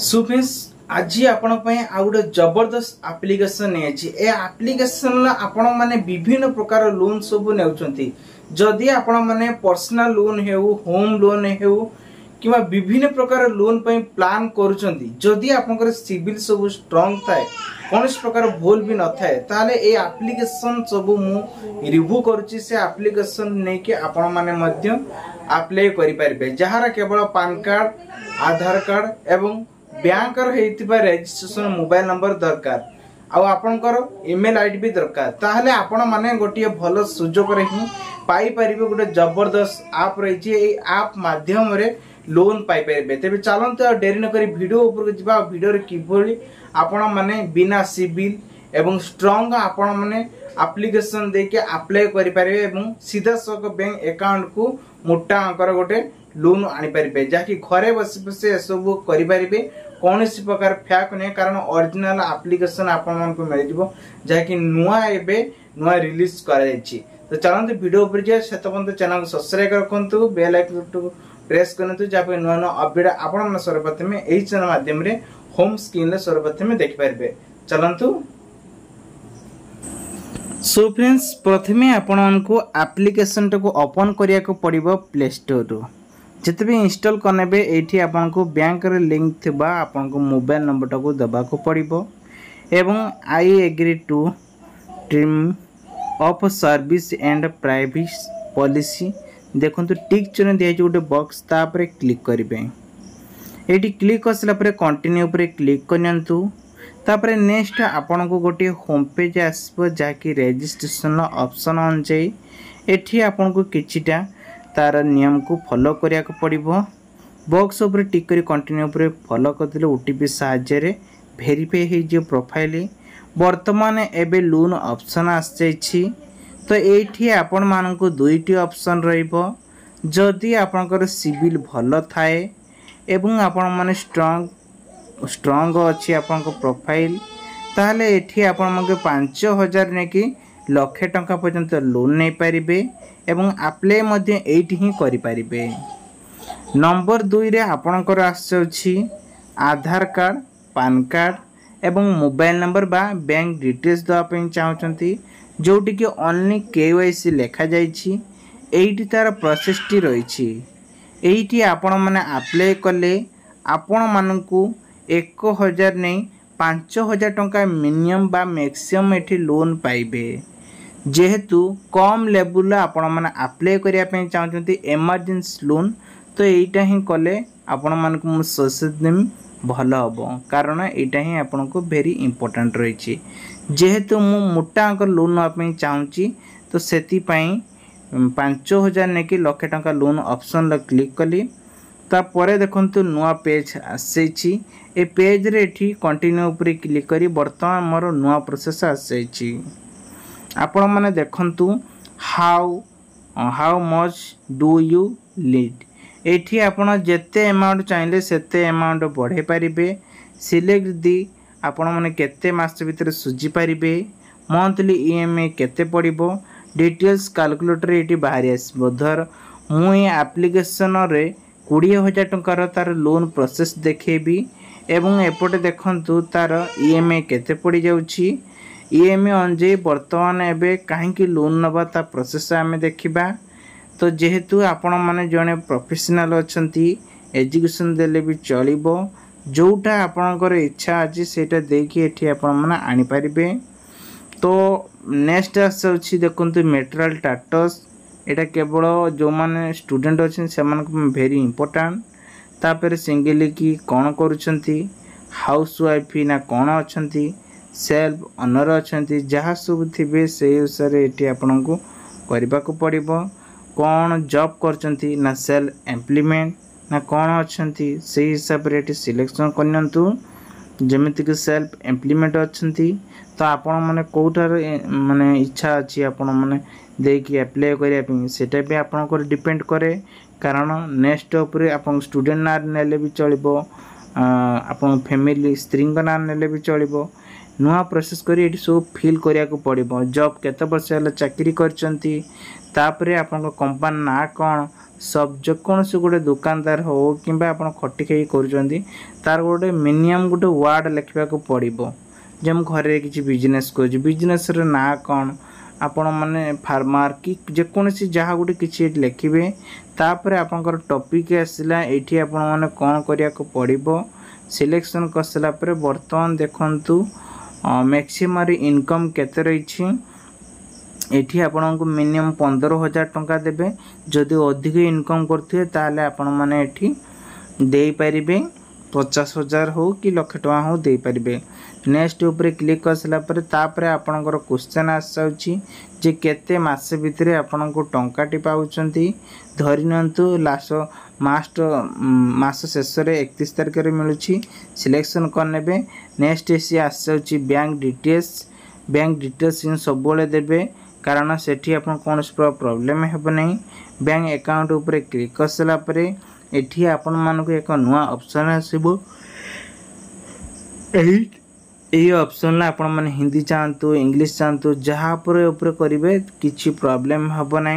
So friends आज आपण आ गोटे जबरदस्त एप्लिकेशन नहीं ए एप्लिकेशन आपण माने विभिन्न प्रकार लोन सब नेउचंती जदि आपण माने पर्सनल लोन हेउ होम लोन हेउ किमा विभिन्न प्रकार लोन पई प्लान करूचंती जदि आपनकर सिविल सब स्ट्रांग थाए कौन प्रकार भूल भी न थाए ताले ए एप्लिकेशन सब मु रिव्यू करूची से एप्लिकेशन नै कि आपण माने मध्य अप्लाई करि परबे जहारा केवल पैन कार्ड आधार कार्ड एवं बैंक रजिस्ट्रेशन मोबाइल नंबर दरकार आपणकर ईमेल आईडी भी दरकार ताहले आपण माने गोटे भल सुजोग रे ही पाई परिबे गोटे जबरदस्त ऐप रही ए ऐप माध्यम रे लोन पाई परिबे तेबे चलंत डेरी न करी वीडियो ऊपर जिबा वीडियो रे किभली आपण माने बिना सिविल एवं स्ट्रांग आपण माने एप्लिकेशन दे के अप्लाई करि परिबे एवं सीधा सक बैंक अकाउंट को मोटा अंकर गोटे लोन आनी परिबे जाकि घरे बसी बसी सब करि परिबे कौन प्रकार फैक नहीं कारण ओरिजिनल एप्लिकेशन आपण को मिल जिवो जाकि नुआ एबे नुआ रिलीज करा जायछि। तो चलंतु वीडियो ऊपर जे सेतपंत चैनल को सब्सक्राइब रखंतु बेल आइकन को प्रेस करंतु जापे नुआ नुआ अपडेट आपण मन सर्वप्रथम एही चैनल माध्यम रे होम स्क्रीन रे सर्वप्रथम देखि परिबे। चलंतु सो फ्रेंड्स प्रथमे आपण को एप्लिकेशन को ओपन करिया को पड़िबो प्ले स्टोर रो जिते भी इंस्टॉल करने ये आपन को बैंक रे लिंक थिबा आपन को मोबाइल नंबर टाको दबा को पड़िबो एवं I agree to term of service and privacy policy देखंतु टिक चिन्ह दिया गोटे बॉक्स तापर क्लिक करेंगे ये क्लिक करसला पर कंटिन्यू पर क्लिक करनियंतु तापर नेक्स्ट आपन को गोटे होम पेज आसबो जाकि रजिस्ट्रेशन ऑप्शन ऑन जाई एठी आपन को किछिटा तार नियम को फॉलो करिया को पड़िबो बॉक्स ऊपर टिक करी कंटिन्यू ऊपर फॉलो करदिले ओटीपी सहायता रे वेरीफाई हे जे प्रोफाइल वर्तमान एबे लोन ऑप्शन आस जाइछि। तो एठी आपण मान को दुईटी ऑप्शन रहिबो जदि आपनकर सिविल भलो थाए एवं आपण माने स्ट्रांग अछि आपनक प्रोफाइल ताहले एठी आपण मगे 5000 ने कि लक्षे टंका पर्यंत लोन नै पारिबे एवं अप्लाई मध्य एठी ही करि पारिबे। नंबर 2 रे आपनकर आछछि आधार कार्ड पैन कार्ड एवं मोबाइल नंबर बा बैंक डिटेल्स दवा पे चाहउचंती जोटी कि ओनली केवाईसी लेखा जाइछि एठी तार प्रोसेस टी रहिछि एठी आपण माने अप्लाई करले आपण मानकू 1000 नै 5000 टंका मिनिमम बा मैक्सिमम एठी लोन पाइबे जेहेतु कम लेवल आपण माने अप्लाई करिया पे चाहउचंती इमरजेंसी लोन तो एटा ही कले आपण मानकू मु सजेस्ट देम भलो हबो कारण एटा ही आपण को वेरी इंपोर्टेंट रहिछि जेहेतु मु मोटा अंक लोन न पे चाहूची तो सेति पई 5000 ने कि लक्ष टंका लोन ऑप्शन ल क्लिक कली तापर देखंतु नुआ पेज आसेछि ए पेज रे एठी कंटिन्यू ऊपर क्लिक करी वर्तमान मोर नुआ प्रोसेस आसेछि आपण माने देखंतु how much do you lead एठी आपण जेते अमाउंट चाहिले सेते अमाउंट बढ़े पारिबे सिलेक्ट दी आपण माने केते मास भीतर सुजी पारिबे मंथली ईएमआई केते पड़िबो डिटेल्स कैलकुलेटर एटी बाहरी आसबो धर मु ए एप्लिकेशन रे 20000 टंकार तार लोन प्रोसेस देखेबी एवं एपटे देखंतु तार ईएमआई केते पड़ी जाउची ईएमआई अनुजे वर्तमान एबे काहेकि लोन नबा ता प्रोसेस आमे देखिबा। तो जेहेतु आपण माने जने प्रोफेशनल अछंती एजुकेशन देले भी चलिबो जोटा आपनकर इच्छा अछि सेटा देखि एठी आपण माने आनी परिबे। तो नेक्स्ट आछि देखंतु मेटेरियल स्टेटस एटा केवल जो माने स्टूडेंट अछि से मान को वेरी इंपोर्टेंट तापर सिंगल की कोन करूछंती हाउस वाइफ ना कोन अछंती सेल्फ ओनर अछंती जहा सब थिबे से अनुसार एठी आपण को करबा को पड़िबो कौन जॉब करचंती ना सेल्फ एम्प्लॉयमेंट ना कौन अछंती से हिसाब रे सिलेक्शन करनंतु जेमिति कि सेल्फ एम्प्लॉयमेंट अछंती तो आपण माने कोठार माने इच्छा अछि आपण माने देकी अप्लाई करिया पे सेटा भी आपण को डिपेंड करे कारण नेक्स्ट ऊपर आपण स्टूडेंट ना नेले भी चलिबो आपण फैमिली स्त्री ना नेले भी चलिबो नुआ प्रोसेस करी एठी सब फिल करिया को पड़िबो जॉब केते वर्ष होला चाकरी करचंती तापरे आपन कंपनी ना कोन सब जो कोन से गोटे दुकानदार हो किबा आपन खट्टी खाई करचंती तार गोटे मिनिमम गोटे वर्ड लिखबा को पड़िबो जेम घरे किछि बिजनेस कोछि बिजनेस रे ना कोन आपण माने फार्मर कि जे कोनसी जहा गोटे किछि लिखिबे तापरे आपनकर टॉपिक आसिला एठी आपण माने कोन करिया को पड़िबो सिलेक्शन करसला परे वर्तमान देखंतु मैक्सिमम इनकम केते रहिछि एठी आपन को मिनिमम 15,000 टंका देबे जदि अधिक इनकम करथिए ताले आपन माने एठी देई परिबे 50,000 हो कि लाख टका हो देई परिबे नेक्स्ट ऊपर क्लिक करसला पर तापरे आपनकर क्वेश्चन आस जाउची जे केते मास भितरे आपन को टंका टी पाउचंती धरिनंतु लास्ट मास शेष रे 31 तारिख रे मिलुची सिलेक्शन करनेबे नेक्स्ट एसी आस जाउची बैंक डिटेल्स इन सब बोले देबे कारण सेठी आपन कोनस प्रॉब्लम हेबो नै बैंक अकाउंट ऊपर क्लिक करसला पर एठी आपन मान को एक नुआ ऑप्शन आसीबो एही ऑप्शन ला आपण माने हिंदी चाहतु इंग्लिश चाहतु जहा पर ऊपर करिवे किछि प्रॉब्लम हबो नै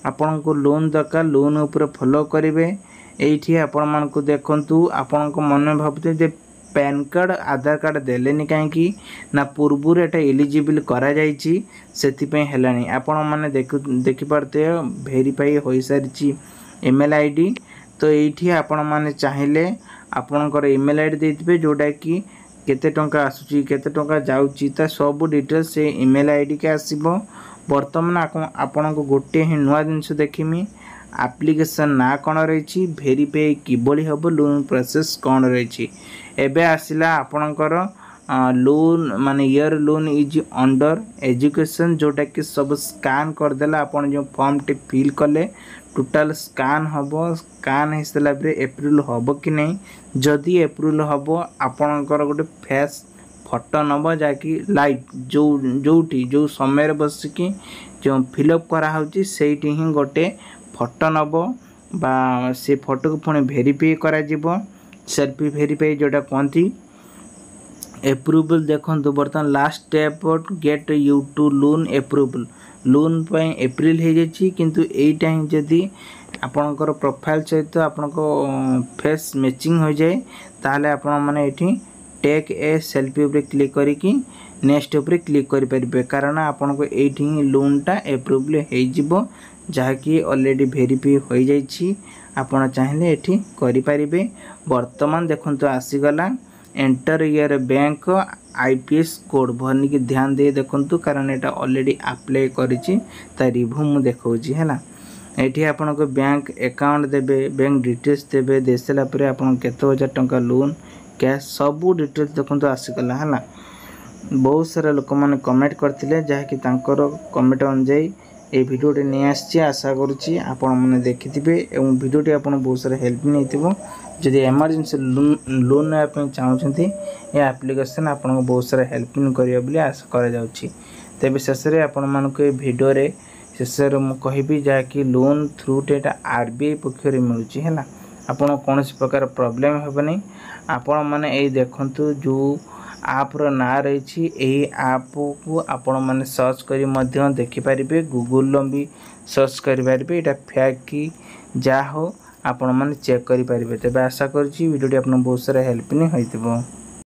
आपण को लोन दरकार लोन ऊपर फॉलो करिवे एठी आपण मान को देखंतु आपण को मन में भाबते जे पैन कार्ड आधार कार्ड देलेनी काहे कि ना पूर्वुर एटा एलिजिबल करा जाईची सेति पे हेलानी आपण माने देखि परते वेरीफाई होई सारिची ईमेल आईडी तो एठी आपण माने चाहिले आपनकर ईमेल आईडी देथिबे जोडा कि केते टंका आसुची केते टंका जाउची ता सब डिटेल्स से ईमेल आईडी के आसीबो वर्तमान आपन को गोटे ही नुआ जिंस देखिमी एप्लिकेशन ना कोन रहिची वेरीफाई किबोली हबो लोन प्रोसेस कोन रहिची एबे आसिला आपनकर लोन माने year loan is under education जोटा कि सब स्कैन कर देला आपन जो फॉर्म टे फिल कले टोटल स्कैन हबो स्कैन हिसला बरे अप्रूवल हबो कि नै जदी अप्रूवल हबो आपनकर गोटे फेस फोटो नबो जाकी लाइव जो समय रे बस कि जो फिलअप करा होची सेठी ही गोटे फोटो नबो बा से फोटो को पुणी वेरीफाई करा जिवो सेल्फी वेरीफाई जोटा कोंती अप्रूवल देखंतु button last step get you to loan approval loan पय अप्रैल हे जेची किंतु एई टाइम जदी आपनकर प्रोफाइल सहित आपनको फेस मैचिंग हो जाए ताले आपन माने एठी टेक ए सेल्फी ऊपर क्लिक करी कि नेक्स्ट ऊपर क्लिक करि परिबे कारण आपनको एठी लोन टा अप्रूवल हे जिवो जहा कि ऑलरेडी वेरीफाई हो जाईची आपण चाहिले एठी करि परिबे वर्तमान देखंतु आसी गला enter year bank IPS code भरनी की ध्यान दे देखंतु कारण एटा ऑलरेडी अप्लाई करिची ता रिव्यू मु देखौची हैला एठी आपन को बैंक अकाउंट देबे बैंक डिटेल्स देबे देसला परे आपन केतो हजार टंका लोन कैश सब डिटेल्स देखंतु आसी गला हैला बहुत सारा लोक माने कमेंट करथिले जहा कि तांकर कमेंट अनुसार ए वीडियो टे नै आछि आशा करूची आपण माने देखिथिबे एवं वीडियो टे आपण बहुत सारा हेल्प नैतिबो जदि इमरजेंसी लोन ना पे चाहउछंती ए एप्लीकेशन आपण को बहुत सारा हेल्प करियो बोली आशा करा जाउची तबे शेष रे आपण मान को ए वीडियो रे शेष रे मु कहिबी जा कि लोन थ्रू टेटा आरबीआई पक्षरे मिलुची हैला आपण कोनसी प्रकार प्रॉब्लम हेबनी आपण माने ए देखंतु जो आप रो ना रही एही आप को आपण माने सर्च करी मध्य देखि परिबे गूगल लो भी सर्च करि परिबे एटा फेक की जा हो आपण माने चेक करि परिबे तबे आशा करछि वीडियो टी आपण बहुत सारा हेल्प नि होइतबो।